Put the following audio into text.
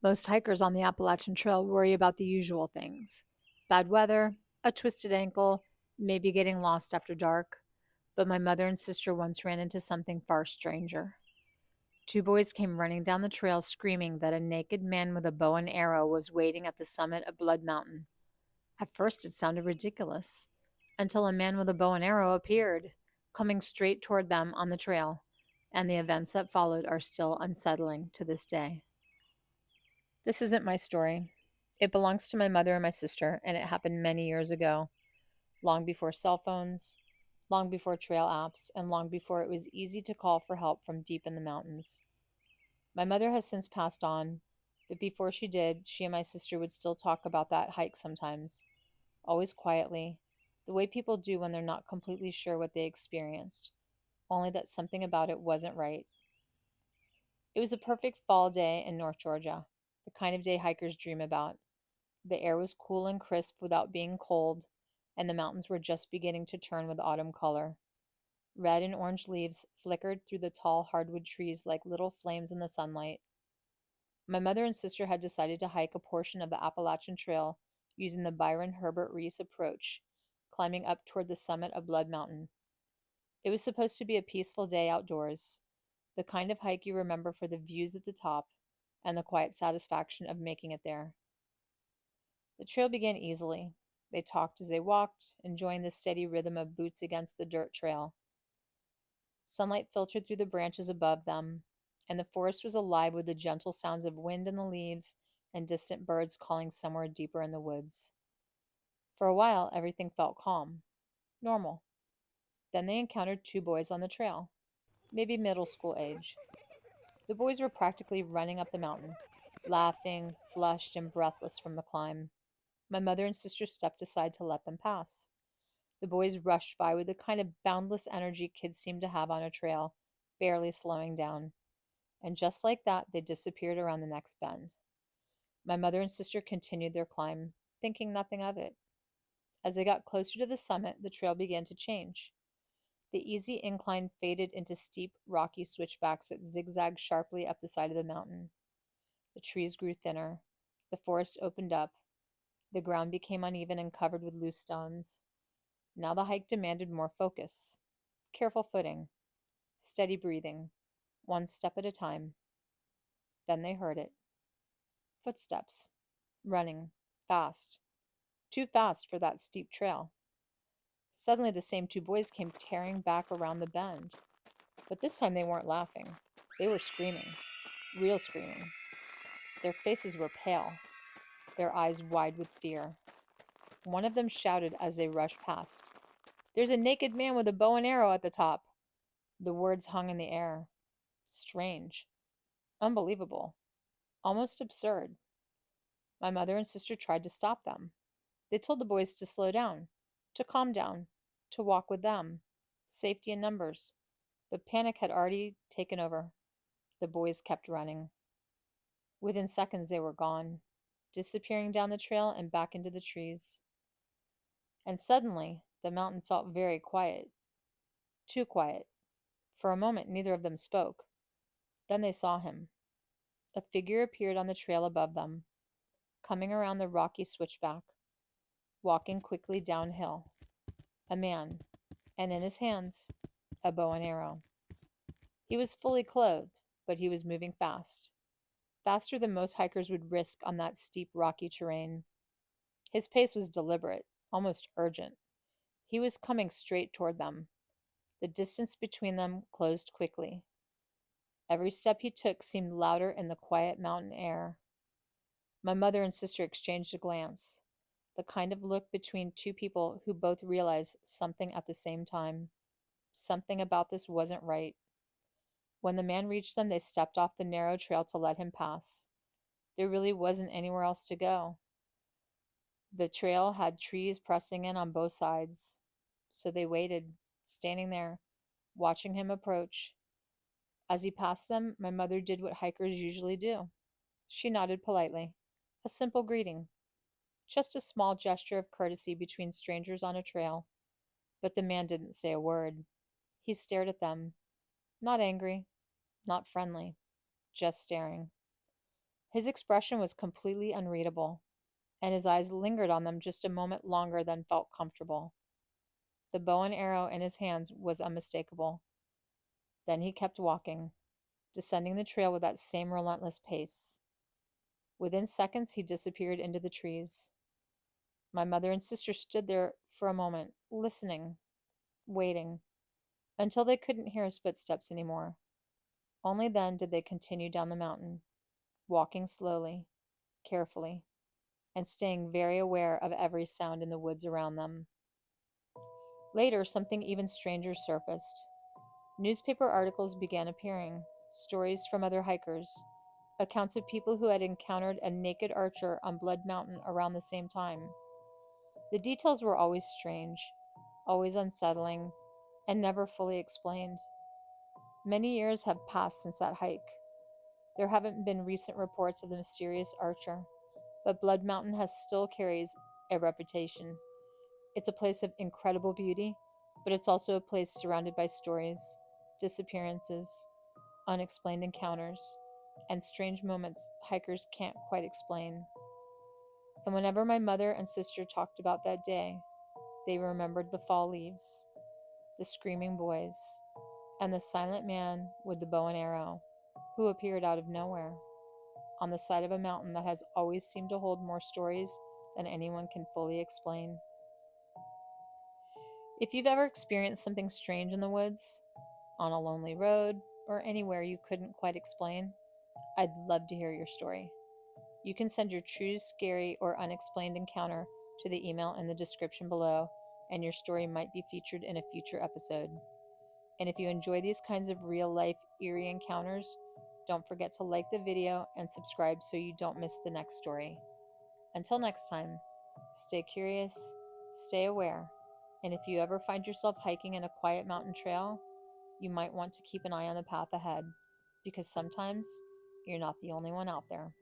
Most hikers on the Appalachian Trail worry about the usual things: bad weather, a twisted ankle, maybe getting lost after dark. But my mother and sister once ran into something far stranger. Two boys came running down the trail screaming that a naked man with a bow and arrow was waiting at the summit of Blood Mountain. At first, it sounded ridiculous, until a man with a bow and arrow appeared, coming straight toward them on the trail, and the events that followed are still unsettling to this day. This isn't my story. It belongs to my mother and my sister, and it happened many years ago, long before cell phones, long before trail apps, and long before it was easy to call for help from deep in the mountains. My mother has since passed on, but before she did, she and my sister would still talk about that hike sometimes, always quietly, the way people do when they're not completely sure what they experienced, only that something about it wasn't right. It was a perfect fall day in North Georgia, the kind of day hikers dream about. The air was cool and crisp without being cold, and the mountains were just beginning to turn with autumn color. Red and orange leaves flickered through the tall hardwood trees like little flames in the sunlight. My mother and sister had decided to hike a portion of the Appalachian Trail using the Byron Herbert Reese approach, climbing up toward the summit of Blood Mountain. It was supposed to be a peaceful day outdoors, the kind of hike you remember for the views at the top and the quiet satisfaction of making it there. The trail began easily. They talked as they walked, enjoying the steady rhythm of boots against the dirt trail. Sunlight filtered through the branches above them, and the forest was alive with the gentle sounds of wind in the leaves and distant birds calling somewhere deeper in the woods. For a while, everything felt calm, normal. Then they encountered two boys on the trail, maybe middle school age. The boys were practically running up the mountain, laughing, flushed, and breathless from the climb. My mother and sister stepped aside to let them pass. The boys rushed by with the kind of boundless energy kids seem to have on a trail, barely slowing down. And just like that, they disappeared around the next bend. My mother and sister continued their climb, thinking nothing of it. As they got closer to the summit, the trail began to change. The easy incline faded into steep, rocky switchbacks that zigzagged sharply up the side of the mountain. The trees grew thinner. The forest opened up. The ground became uneven and covered with loose stones. Now the hike demanded more focus, careful footing, steady breathing, one step at a time. Then they heard it. Footsteps. Running. Fast. Too fast for that steep trail. Suddenly the same two boys came tearing back around the bend. But this time they weren't laughing. They were screaming. Real screaming. Their faces were pale, their eyes wide with fear. One of them shouted as they rushed past, "There's a naked man with a bow and arrow at the top." The words hung in the air. Strange. Unbelievable. Almost absurd. My mother and sister tried to stop them. They told the boys to slow down, to calm down, to walk with them. Safety in numbers. But panic had already taken over. The boys kept running. Within seconds, they were gone, disappearing down the trail and back into the trees. And suddenly, the mountain felt very quiet. Too quiet. For a moment, neither of them spoke. Then they saw him. A figure appeared on the trail above them, coming around the rocky switchback, walking quickly downhill. A man, and in his hands, a bow and arrow. He was fully clothed, but he was moving fast, faster than most hikers would risk on that steep, rocky terrain. His pace was deliberate, almost urgent. He was coming straight toward them. The distance between them closed quickly. Every step he took seemed louder in the quiet mountain air. My mother and sister exchanged a glance, the kind of look between two people who both realized something at the same time. Something about this wasn't right. When the man reached them, they stepped off the narrow trail to let him pass. There really wasn't anywhere else to go. The trail had trees pressing in on both sides. So they waited, standing there, watching him approach. As he passed them, my mother did what hikers usually do. She nodded politely. A simple greeting. Just a small gesture of courtesy between strangers on a trail. But the man didn't say a word. He stared at them. Not angry, not friendly, just staring. His expression was completely unreadable, and his eyes lingered on them just a moment longer than felt comfortable. The bow and arrow in his hands was unmistakable. Then he kept walking, descending the trail with that same relentless pace. Within seconds, he disappeared into the trees. My mother and sister stood there for a moment, listening, waiting, until they couldn't hear his footsteps anymore. Only then did they continue down the mountain, walking slowly, carefully, and staying very aware of every sound in the woods around them. Later, something even stranger surfaced. Newspaper articles began appearing, stories from other hikers, accounts of people who had encountered a naked archer on Blood Mountain around the same time. The details were always strange, always unsettling, and never fully explained. Many years have passed since that hike. There haven't been recent reports of the mysterious archer, but Blood Mountain still carries a reputation. It's a place of incredible beauty, but it's also a place surrounded by stories, disappearances, unexplained encounters, and strange moments hikers can't quite explain. And whenever my mother and sister talked about that day, they remembered the fall leaves, the screaming boys, and the silent man with the bow and arrow, who appeared out of nowhere on the side of a mountain that has always seemed to hold more stories than anyone can fully explain. If you've ever experienced something strange in the woods, on a lonely road, or anywhere you couldn't quite explain, I'd love to hear your story. You can send your true, scary, or unexplained encounter to the email in the description below, and your story might be featured in a future episode. And if you enjoy these kinds of real-life eerie encounters, don't forget to like the video and subscribe so you don't miss the next story. Until next time, stay curious, stay aware, and if you ever find yourself hiking in a quiet mountain trail, you might want to keep an eye on the path ahead, because sometimes you're not the only one out there.